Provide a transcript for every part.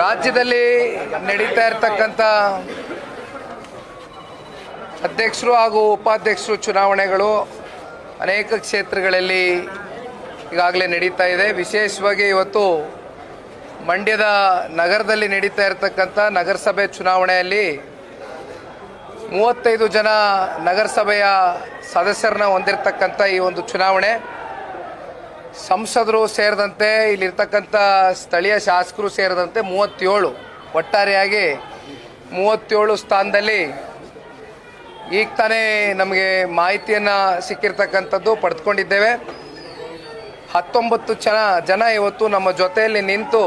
ರಾಜ್ಯದಲ್ಲಿ ನಡೀತಾ ಇರತಕ್ಕಂಥ ಅಧ್ಯಕ್ಷರು ಹಾಗೂ ಉಪಾಧ್ಯಕ್ಷರು ಚುನಾವಣೆಗಳು ಅನೇಕ ಕ್ಷೇತ್ರಗಳಲ್ಲಿ ಈಗಾಗಲೇ ನಡೀತಾ ಇದೆ. ವಿಶೇಷವಾಗಿ ಇವತ್ತು ಮಂಡ್ಯದ ನಗರದಲ್ಲಿ ನಡೀತಾ ಇರತಕ್ಕಂಥ ನಗರಸಭೆ ಚುನಾವಣೆಯಲ್ಲಿ 35 ಜನ ನಗರಸಭೆಯ ಸದಸ್ಯರನ್ನ ಹೊಂದಿರತಕ್ಕಂಥ ಈ ಒಂದು ಚುನಾವಣೆ ಸಂಸದರು ಸೇರಿದಂತೆ ಇಲ್ಲಿರ್ತಕ್ಕಂಥ ಸ್ಥಳೀಯ ಶಾಸಕರು ಸೇರಿದಂತೆ 37 ಒಟ್ಟಾರೆಯಾಗಿ 37 ಸ್ಥಾನದಲ್ಲಿ ಈಗ ತಾನೇ ನಮಗೆ ಮಾಹಿತಿಯನ್ನು ಸಿಕ್ಕಿರ್ತಕ್ಕಂಥದ್ದು ಪಡೆದುಕೊಂಡಿದ್ದೇವೆ. 19 ಜನ ಇವತ್ತು ನಮ್ಮ ಜೊತೆಯಲ್ಲಿ ನಿಂತು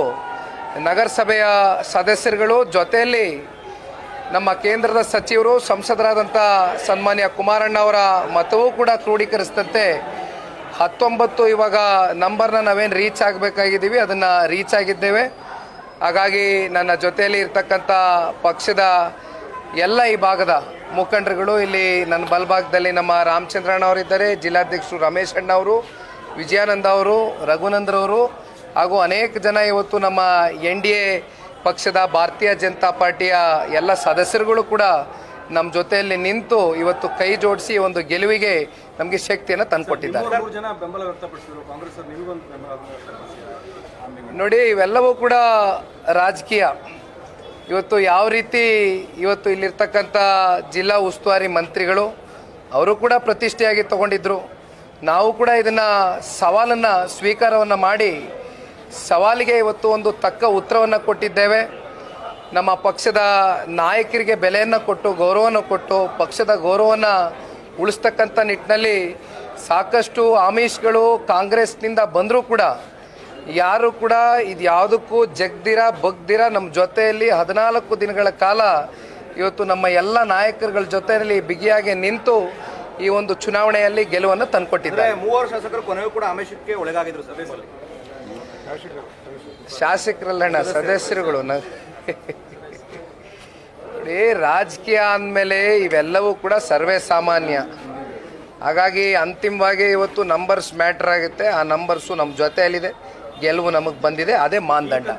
ನಗರಸಭೆಯ ಸದಸ್ಯರುಗಳು ಜೊತೆಯಲ್ಲಿ ನಮ್ಮ ಕೇಂದ್ರದ ಸಚಿವರು ಸಂಸದರಾದಂಥ ಸನ್ಮಾನ್ಯ ಕುಮಾರಣ್ಣ ಅವರ ಮತವೂ ಕೂಡ ಕ್ರೋಢೀಕರಿಸಿದಂತೆ 19 ಇವಾಗ ನಂಬರ್ನ ನಾವೇನು ರೀಚ್ ಆಗಬೇಕಾಗಿದ್ದೀವಿ ಅದನ್ನು ರೀಚ್ ಆಗಿದ್ದೇವೆ. ಹಾಗಾಗಿ ನನ್ನ ಜೊತೆಯಲ್ಲಿ ಇರ್ತಕ್ಕಂಥ ಪಕ್ಷದ ಎಲ್ಲ ಈ ಭಾಗದ ಮುಖಂಡರುಗಳು ಇಲ್ಲಿ ನನ್ನ ಬಲಭಾಗದಲ್ಲಿ ನಮ್ಮ ರಾಮಚಂದ್ರಣ್ಣ ಅವರಿದ್ದಾರೆ, ಜಿಲ್ಲಾಧ್ಯಕ್ಷರು ರಮೇಶ್ ಅಣ್ಣ ಅವರು, ವಿಜಯಾನಂದ ಅವರು, ರಘುನಂದ್ರವರು ಹಾಗೂ ಅನೇಕ ಜನ ಇವತ್ತು ನಮ್ಮ NDA ಪಕ್ಷದ ಭಾರತೀಯ ಜನತಾ ಪಾರ್ಟಿಯ ಎಲ್ಲ ಸದಸ್ಯರುಗಳು ಕೂಡ ನಮ್ಮ ಜೊತೆಯಲ್ಲಿ ನಿಂತು ಇವತ್ತು ಕೈ ಜೋಡಿಸಿ ಒಂದು ಗೆಲುವಿಗೆ ನಮಗೆ ಶಕ್ತಿಯನ್ನು ತಂದುಕೊಟ್ಟಿದ್ದಾರೆ. ನೋಡಿ, ಇವೆಲ್ಲವೂ ಕೂಡ ರಾಜಕೀಯ. ಇವತ್ತು ಯಾವ ರೀತಿ ಇವತ್ತು ಇಲ್ಲಿರ್ತಕ್ಕಂಥ ಜಿಲ್ಲಾ ಉಸ್ತುವಾರಿ ಮಂತ್ರಿಗಳು ಅವರು ಕೂಡ ಪ್ರತಿಷ್ಠೆಯಾಗಿ ತಗೊಂಡಿದ್ರು. ನಾವು ಕೂಡ ಇದನ್ನು ಸವಾಲನ್ನು ಸ್ವೀಕಾರವನ್ನು ಮಾಡಿ ಸವಾಲಿಗೆ ಇವತ್ತು ಒಂದು ತಕ್ಕ ಉತ್ತರವನ್ನು ಕೊಟ್ಟಿದ್ದೇವೆ. ನಮ್ಮ ಪಕ್ಷದ ನಾಯಕರಿಗೆ ಬೆಲೆಯನ್ನು ಕೊಟ್ಟು ಗೌರವವನ್ನು ಕೊಟ್ಟು ಪಕ್ಷದ ಗೌರವವನ್ನು ಉಳಿಸ್ತಕ್ಕಂಥ ನಿಟ್ಟಿನಲ್ಲಿ ಸಾಕಷ್ಟು ಆಮಿಷಗಳು ಕಾಂಗ್ರೆಸ್ನಿಂದ ಬಂದರೂ ಕೂಡ ಯಾರು ಕೂಡ ಇದು ಯಾವುದಕ್ಕೂ ಬಗ್ದಿರ ನಮ್ಮ ಜೊತೆಯಲ್ಲಿ 14 ದಿನಗಳ ಕಾಲ ಇವತ್ತು ನಮ್ಮ ಎಲ್ಲ ನಾಯಕರುಗಳ ಜೊತೆಯಲ್ಲಿ ಬಿಗಿಯಾಗಿ ನಿಂತು ಈ ಒಂದು ಚುನಾವಣೆಯಲ್ಲಿ ಗೆಲುವನ್ನು ತಂದುಕೊಟ್ಟಿದ್ದಾರೆ. 3 ಶಾಸಕರು ಕೊನೆಯೂ ಕೂಡ ಆಮಿಷಕ್ಕೆ ಒಳಗಾಗಿದ್ರು ಸಭೆಯಲ್ಲಿ. ಶಾಸಕರಲ್ಲಣ್ಣ, ಸದಸ್ಯರುಗಳು. ನೋಡಿ, ರಾಜಕೀಯ ಅಂದಮೇಲೆ ಇವೆಲ್ಲವೂ ಕೂಡ ಸರ್ವೇ ಸಾಮಾನ್ಯ. ಹಾಗಾಗಿ ಅಂತಿಮವಾಗಿ ಇವತ್ತು ನಂಬರ್ಸ್ ಮ್ಯಾಟರ್ ಆಗುತ್ತೆ. ಆ ನಂಬರ್ಸು ನಮ್ಮ ಜೊತೆಯಲ್ಲಿದೆ, ಗೆಲುವು ನಮಗೆ ಬಂದಿದೆ, ಅದೇ ಮಾನದಂಡ.